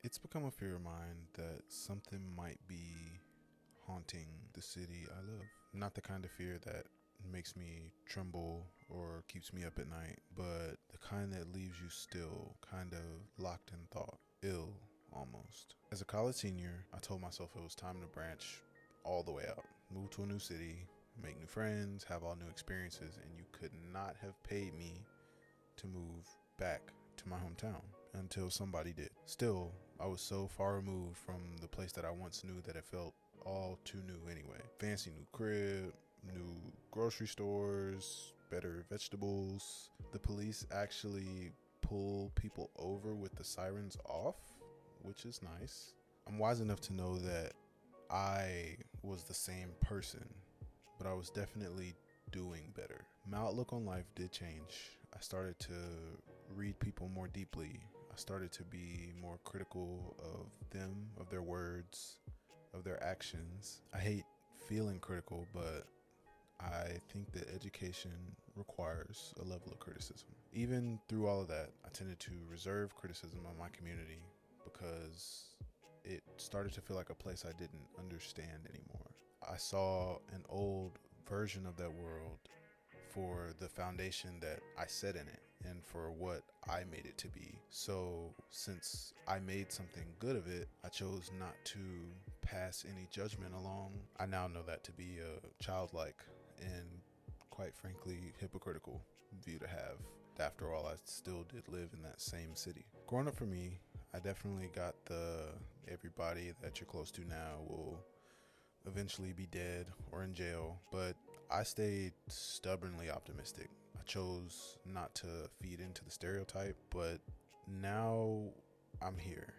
It's become a fear of mine that something might be haunting the city I live. Not the kind of fear that makes me tremble or keeps me up at night, but the kind that leaves you still kind of locked in thought, ill almost. As a college senior, I told myself it was time to branch all the way out, move to a new city, make new friends, have all new experiences, and you could not have paid me to move back to my hometown until somebody did. Still, I was so far removed from the place that I once knew that it felt all too new anyway. Fancy new crib, new grocery stores, better vegetables. The police actually pull people over with the sirens off, which is nice. I'm wise enough to know that I was the same person, but I was definitely doing better. My outlook on life did change. I started to read people more deeply. I started to be more critical of them, of their words, of their actions. I hate feeling critical, but I think that education requires a level of criticism. Even through all of that, I tended to reserve criticism of my community because it started to feel like a place I didn't understand anymore. I saw an old version of that world for the foundation that I set in it and for what I made it to be. So, since I made something good of it, I chose not to pass any judgment along. I now know that to be a childlike and, quite frankly, hypocritical view to have. After all, I still did live in that same city. Growing up for me, I definitely got the everybody that you're close to now will eventually be dead or in jail, but I stayed stubbornly optimistic. I chose not to feed into the stereotype, but now I'm here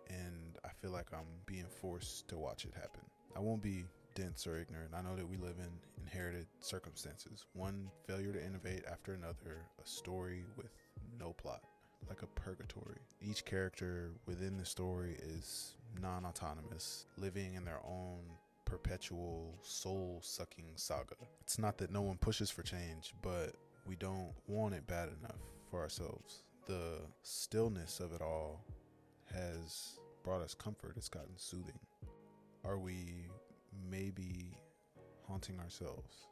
and I feel like I'm being forced to watch it happen. I won't be dense or ignorant. I know that we live in inherited circumstances, one failure to innovate after another, a story with no plot, like a purgatory. Each character within the story is non-autonomous, living in their own perpetual soul-sucking saga. It's not that no one pushes for change, but we don't want it bad enough for ourselves. The stillness of it all has brought us comfort. It's gotten soothing. Are we maybe haunting ourselves?